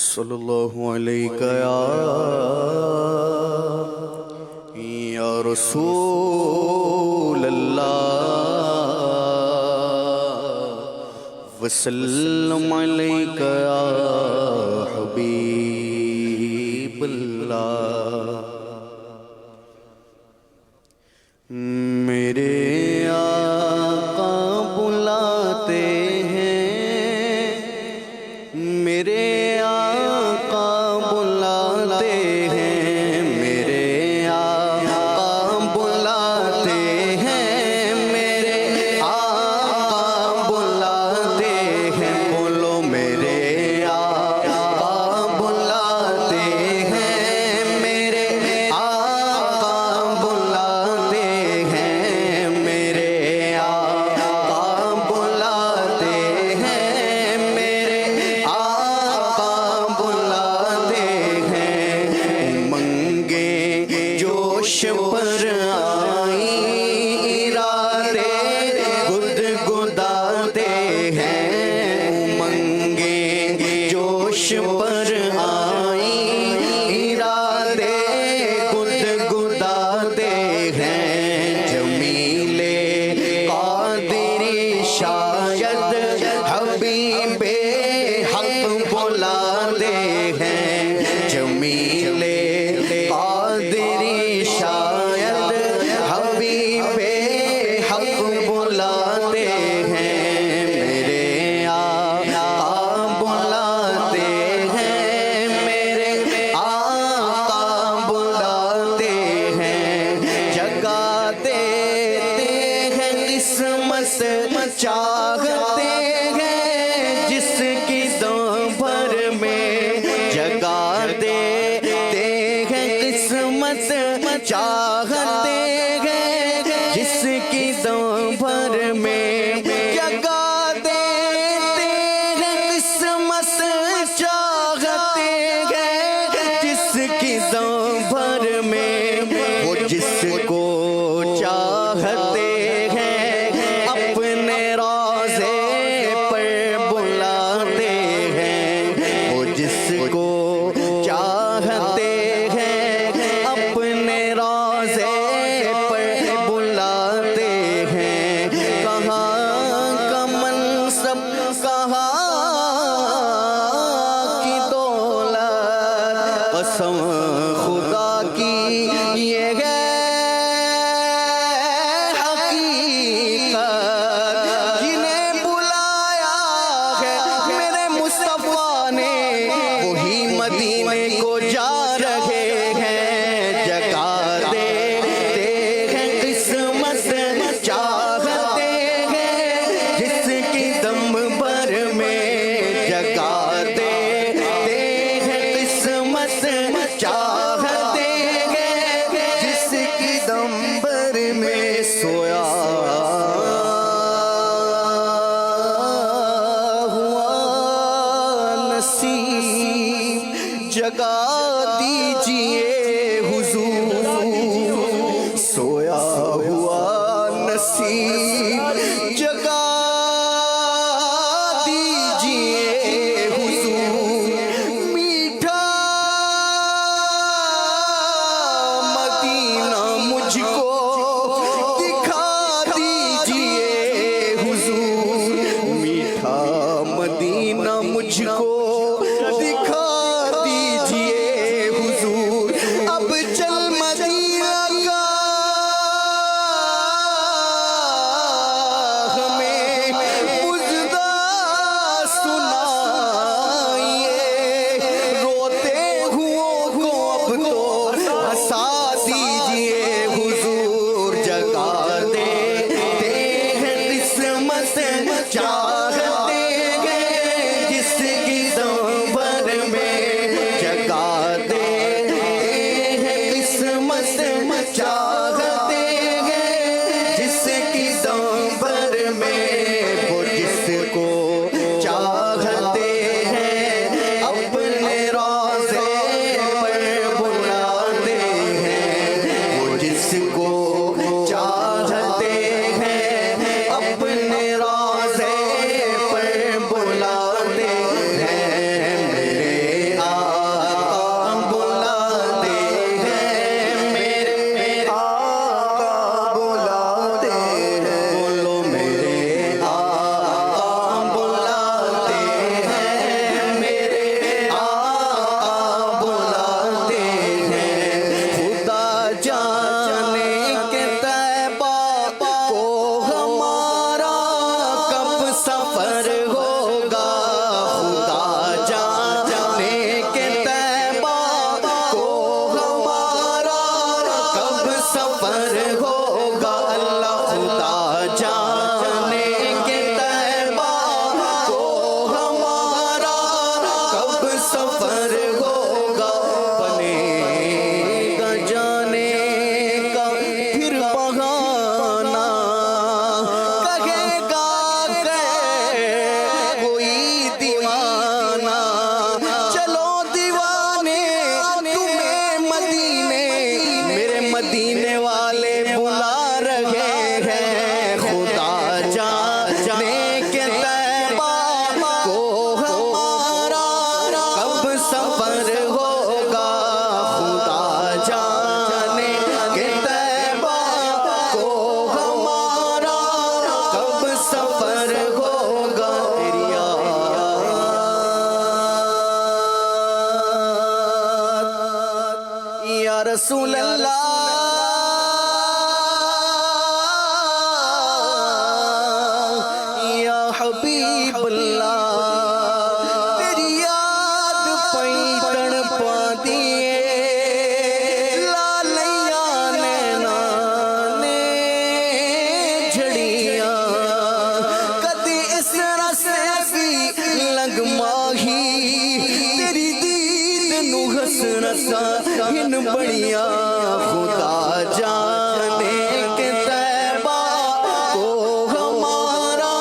صلی اللہ علیہ یا رسول اللہ وسلم علیک یا حبیب اللہ۔ میرے آقا بلاتے ہیں، میرے آقا بلاتے ہیں، میرے آقا بلاتے ہیں، میرے آقا بلاتے ہیں، بولو میرے آقا بلاتے ہیں، میرے آقا بلاتے ہیں، میرے آقا بلاتے ہیں، میرے آقا بلاتے ہیں۔ امنگے جوش پر آئی، ارادے گدگداتے ہیں، امنگے جوش پر آئی، ارادے گدگداتے ہیں۔ جمیل قادری شاید حبیب حق بلاتے ہیں، جمیل قادری شاید حبیب حق بلاتے ہیں، میرے آقا بلاتے ہیں، میرے آقا بلاتے ہیں۔ جگا دیتے ہیں قسمت چاہتے ہیں جس کی دم بھر میں، جگا دیتے ہیں قسمت چاہتے ہیں جس کی دم بھر میں، جگا دیتے ہیں قسمت چاہتے ہیں جس کی دم بھر میں، وہ جس کو چاہتے ہیں اپنے روضے پر بلاتے ہیں، وہ جس کو چاہتے ہیں اپنے روضے پر بلاتے ہیں۔ کہاں کا منصب، کہاں کی دولت، قسم خدا کی یہ ہے حقیقت، جنہیں بلایا ہے میرے مصطفیٰ نے وہی مدینے کو جا رہے ہیں۔ جگا دیتے ہیں قسمت چاہتے ہیں جس کی دم بھر میں، جگا دیتے ہیں قسمت چاہتے ہیں جس کی دم بھر میں۔ سویا ہوا نصیب جگا دیجئے حضور، سویا ہوا نصیب جگا دیجئے حضور۔ میٹھا مدینہ مجھ کو دکھا دیجئے حضور، میٹھا مدینہ مجھ کو دکھا دیجئے حضور۔ سفر ہوگا بنے گا جانے کا پھر بہانہ کہے گا کہ کوئی دیوانہ چلو دیوانے تمہیں مدینے میرے مدینے والے بلا رہے ہیں خدا جانے کے طیبہ کو ہمارا کب سفر ہوگا خدا جانے کے طیبہ کو ہمارا کب سفر ہوگا تیری یاد یا رسول اللہ یا حبیب اللہ تیری یاد پئی تڑپا دیے لالیاں نینا نے جھڑیاں کدی اس رسے بھی لگ ماہی تیری دید نو حسرتاں ہن بڑیاں خدا جانے کے طیبہ کو ہمارا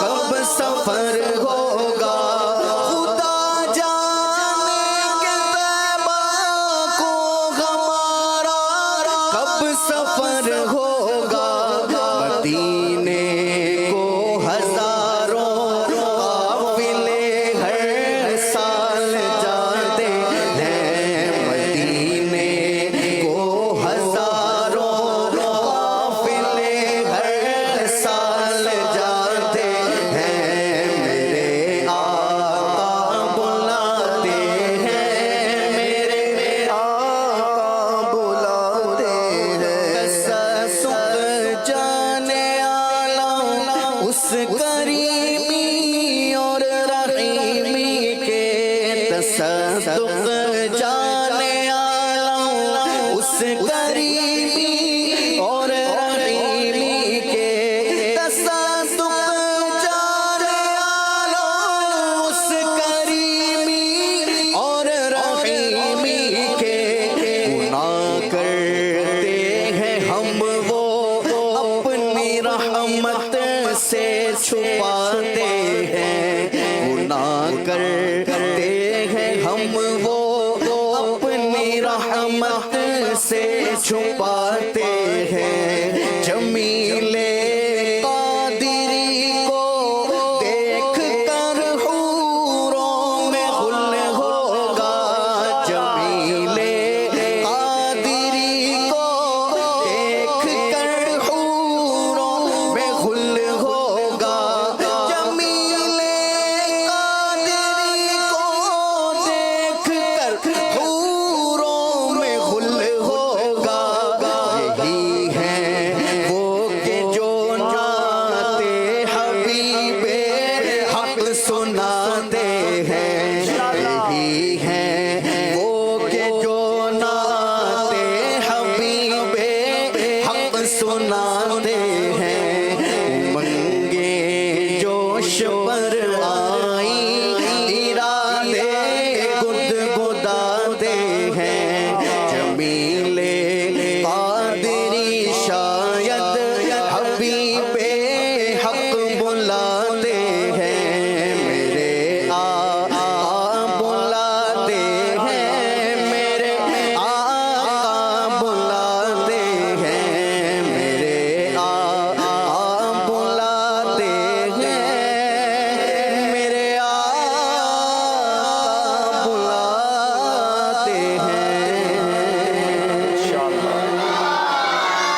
کب سفر ہوگا خدا جانے کے طیبہ کو ہمارا کب سفر ہوگا مدینے کو ہزاروں قافلے ہر سال جاتے ہیں مدینے کو ہزاروں قافلے ہر سال جاتے ہیں میرے آقا بلاتے ہیں میرے آقا بلاتے ہیں تصدق جانے عالم اس کریمی اور رحیمی کے تصدق جانے عالم اس کریمی اور رحیمی کے تصدق جانے عالم اس کریمی اور رحیمی کے گناہ کرتے ہیں ہم وہ اپنی رحمت سے چھپاتے ہیں گناہ کرتے ہیں ہم وہ اپنی رحمت سے چھپاتے ہیں جمیل قادری کو دیکھ کر حوروں میں غل ہوگا جمیل قادری کو دیکھ کر حوروں میں غل ہوگا جمیل قادری کو دیکھ کر حوروں میں غل ہوگا یہی ہیں وہ کہ جو نعت حبیب حق سناتے ہیں یہی ہیں وہ کہ جو نعت حبیب حق سناتے ہیں منگے جوش پر آئی ارادے گد